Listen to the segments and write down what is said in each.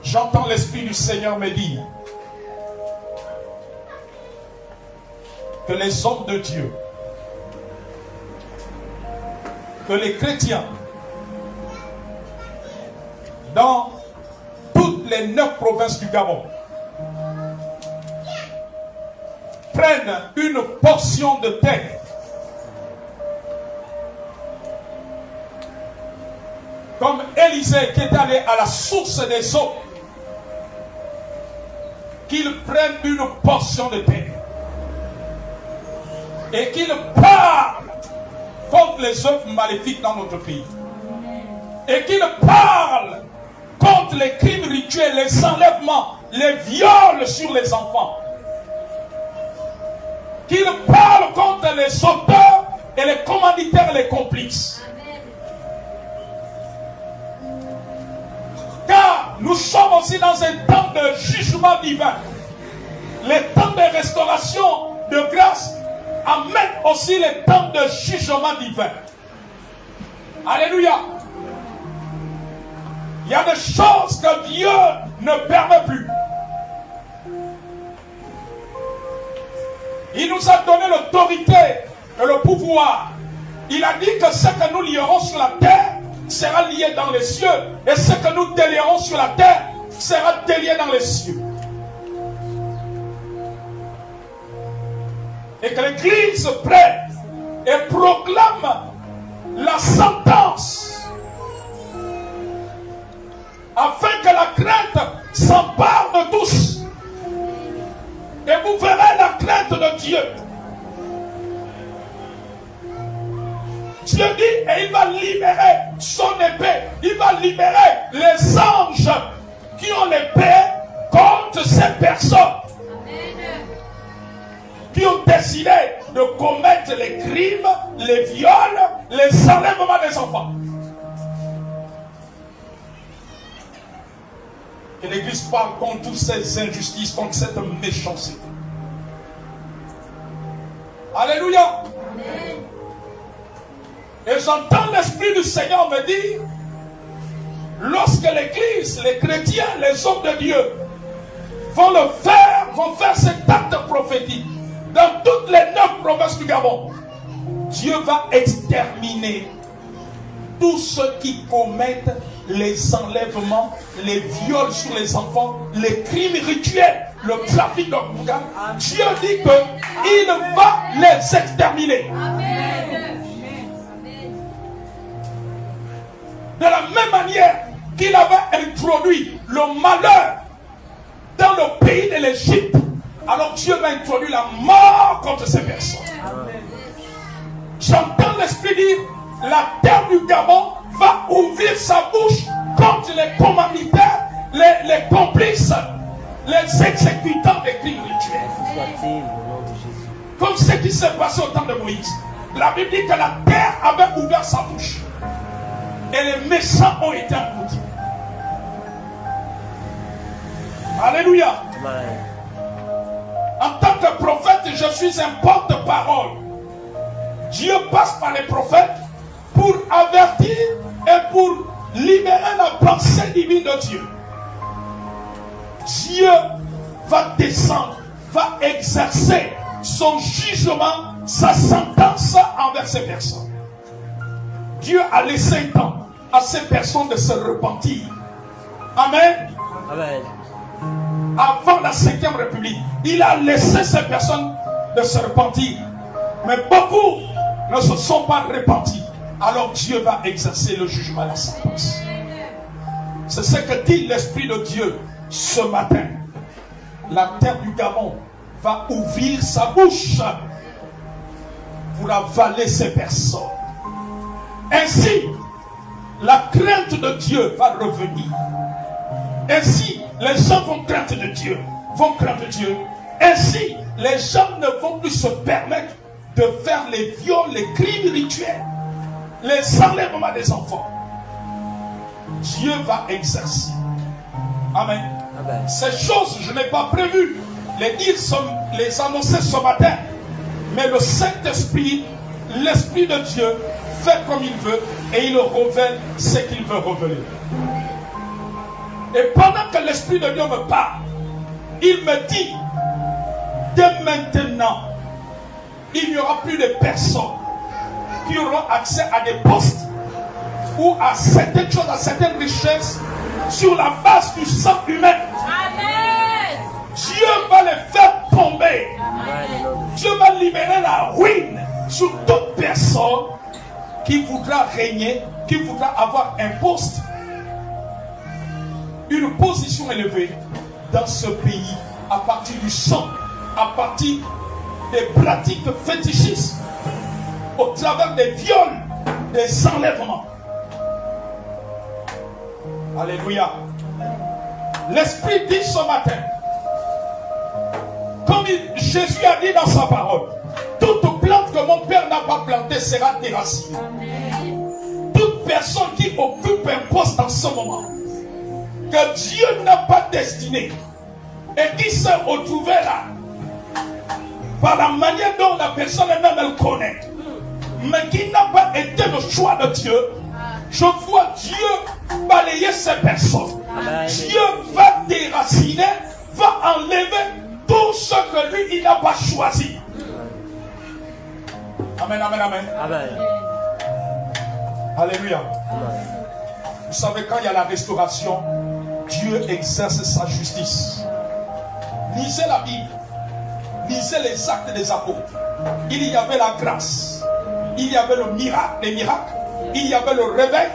J'entends l'Esprit du Seigneur me dire que les hommes de Dieu, que les chrétiens, dans toutes les 9 provinces du Gabon, prennent une portion de terre comme Élisée qui est allé à la source des eaux, qu'ils prennent une portion de terre et qu'ils parlent contre les œuvres maléfiques dans notre pays et qu'ils parlent contre les crimes rituels, les enlèvements, les viols sur les enfants, qu'ils parlent contre les auteurs et les commanditaires et les complices. Car nous sommes aussi dans un temps de jugement divin. Les temps de restauration, de grâce, amènent aussi les temps de jugement divin. Alléluia. Il y a des choses que Dieu ne permet plus. Il nous a donné l'autorité et le pouvoir. Il a dit que ce que nous lierons sur la terre sera lié dans les cieux. Et ce que nous délierons sur la terre sera délié dans les cieux. Et que l'Église prenne et proclame la sentence, afin que la crainte s'empare de tous. Et vous verrez la crainte de Dieu. Dieu dit, et il va libérer son épée. Il va libérer les anges qui ont l'épée contre ces personnes. Amen. Qui ont décidé de commettre les crimes, les viols, les enlèvements des enfants. Et l'Église parle contre toutes ces injustices, contre cette méchanceté. Alléluia. Amen. Et j'entends l'Esprit du Seigneur me dire, lorsque l'Église, les chrétiens, les hommes de Dieu vont faire cet acte prophétique dans toutes les 9 provinces du Gabon, Dieu va exterminer tous ceux qui commettent les enlèvements, les viols sur les enfants, les crimes rituels, le trafic d'organes. Dieu dit qu'il va les exterminer. Amen. De la même manière qu'il avait introduit le malheur dans le pays de l'Égypte, alors Dieu va introduire la mort contre ces personnes. Amen. J'entends l'Esprit dire, la terre du Gabon va ouvrir sa bouche contre les commanditaires, les complices, les exécutants des crimes rituels. Comme ce qui s'est passé au temps de Moïse. La Bible dit que la terre avait ouvert sa bouche. Et les méchants ont été engloutis. Alléluia. En tant que prophète, je suis un porte-parole. Dieu passe par les prophètes pour avertir et pour libérer la pensée divine de Dieu. Dieu va descendre, va exercer son jugement, sa sentence envers ces personnes. Dieu a laissé un temps à ces personnes de se repentir. Amen. Amen. Avant la 5e République, il a laissé ces personnes de se repentir. Mais beaucoup ne se sont pas repentis. Alors Dieu va exercer le jugement à la sentence. C'est ce que dit l'Esprit de Dieu ce matin. La terre du Gabon va ouvrir sa bouche pour avaler ces personnes. Ainsi, la crainte de Dieu va revenir. Ainsi, les gens vont craindre de Dieu. Ainsi, les gens ne vont plus se permettre de faire les viols, les crimes rituels, les enlèvements des enfants. Dieu va exercer. Amen. Amen. Ces choses, je n'ai pas prévu les annoncer ce matin. Mais le Saint-Esprit, l'Esprit de Dieu, fait comme il veut et il révèle ce qu'il veut révéler. Et pendant que l'Esprit de Dieu me parle, il me dit, dès maintenant, il n'y aura plus de personnes qui auront accès à des postes ou à certaines choses, à certaines richesses sur la base du sang humain. Amen. Dieu va les faire tomber. Amen. Dieu va libérer la ruine sur toute personne qui voudra régner, qui voudra avoir un poste, une position élevée dans ce pays à partir du sang, à partir des pratiques fétichistes, au travers des viols, des enlèvements. Alléluia. L'Esprit dit ce matin, comme Jésus a dit dans sa parole, toute plante que mon Père n'a pas plantée sera déracinée. Toute personne qui occupe un poste en ce moment, que Dieu n'a pas destiné, et qui s'est retrouvée là, par la manière dont la personne elle-même elle connaît, mais qui n'a pas été le choix de Dieu, je vois Dieu balayer ces personnes. Amen. Dieu va déraciner, va enlever tout ce que lui il n'a pas choisi. Amen, amen, amen. Amen. Alléluia. Amen. Vous savez, quand il y a la restauration, Dieu exerce sa justice. Lisez la Bible. Lisez les actes des apôtres. Il y avait la grâce. Il y avait le miracle, les miracles. Il y avait le réveil.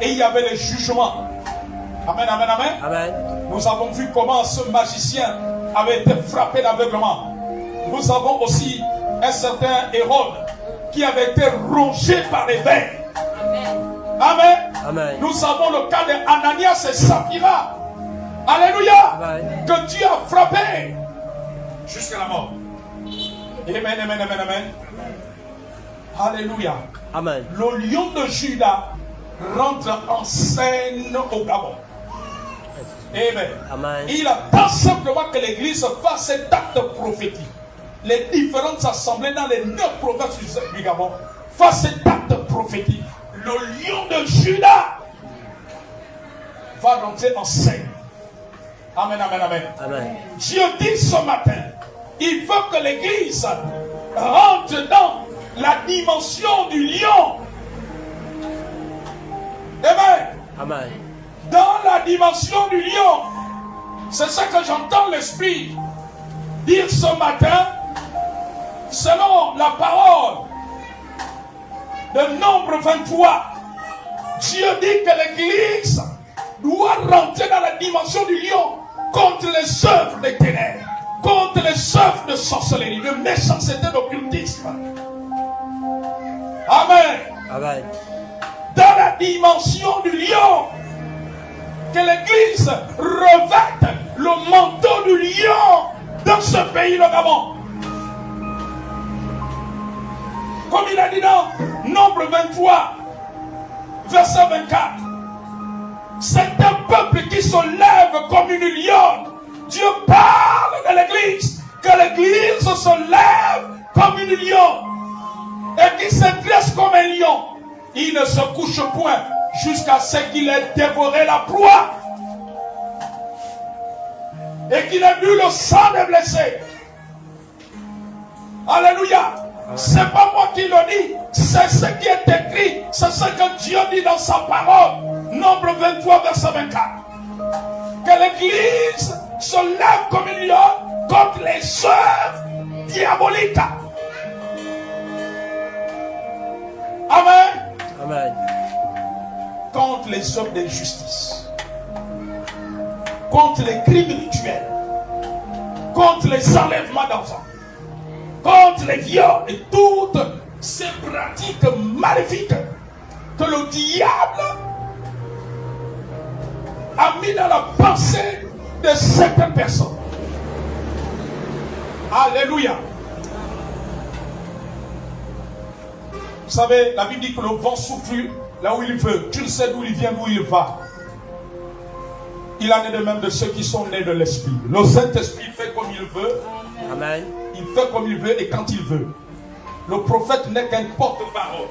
Et il y avait les jugements. Amen, amen, amen. Amen. Nous avons vu comment ce magicien avait été frappé d'aveuglement. Nous avons aussi un certain Hérode qui avait été rongé par les vers. Amen. Amen. Amen. Nous avons le cas d'Ananias et Saphira. Alléluia. Amen. Que Dieu a frappé jusqu'à la mort. Amen, amen, amen, amen. Alléluia. Amen. Le lion de Juda rentre en scène au Gabon. Amen. Amen. Il attend simplement que l'Église fasse cet acte prophétique. Les différentes assemblées dans les 9 provinces du Gabon fassent cet acte prophétique. Le lion de Juda va rentrer en scène. Amen, amen, amen. Amen. Dieu dit ce matin, il veut que l'Église rentre dans la dimension du lion. Amen. Amen. Dans la dimension du lion. C'est ce que j'entends l'Esprit dire ce matin, selon la parole de Nombre 23. Dieu dit que l'Église doit rentrer dans la dimension du lion contre les œuvres des ténèbres, contre les œuvres de sorcellerie, de méchanceté, d'occultisme. Amen. Amen. Dans la dimension du lion, que l'Église revête le manteau du lion dans ce pays, le Gabon. Comme il a dit dans Nombre 23, verset 24. C'est un peuple qui se lève comme une lionne. Dieu parle de l'Église, que l'Église se lève comme une lionne et qui se dresse comme un lion. Il ne se couche point jusqu'à ce qu'il ait dévoré la proie et qu'il ait bu le sang des blessés. Alléluia. C'est pas moi qui le dis, c'est ce qui est écrit, c'est ce que Dieu dit dans sa parole. Nombre 23, verset 24. Que l'Église se lève comme une lionne contre les œuvres diaboliques. Amen. Amen. Contre les œuvres d'injustice, contre les crimes rituels, contre les enlèvements d'enfants, contre les viols et toutes ces pratiques maléfiques que le diable a mis dans la pensée de certaines personnes. Alléluia. Vous savez, la Bible dit que le vent souffle là où il veut. Tu ne sais d'où il vient, d'où il va. Il en est de même de ceux qui sont nés de l'Esprit. Le Saint-Esprit fait comme il veut. Amen. Il fait comme il veut et quand il veut. Le prophète n'est qu'un porte-parole.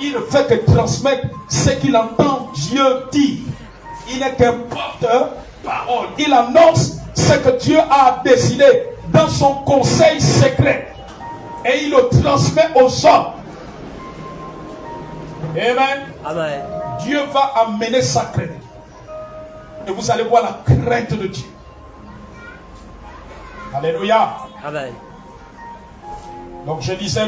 Il ne fait que transmettre ce qu'il entend Dieu dire. Il n'est qu'un porte-parole. Il annonce ce que Dieu a décidé dans son conseil secret. Et il le transmet aux hommes. Amen. Amen. Dieu va amener sa crainte. Et vous allez voir la crainte de Dieu. Alléluia. Amen. Donc je disais...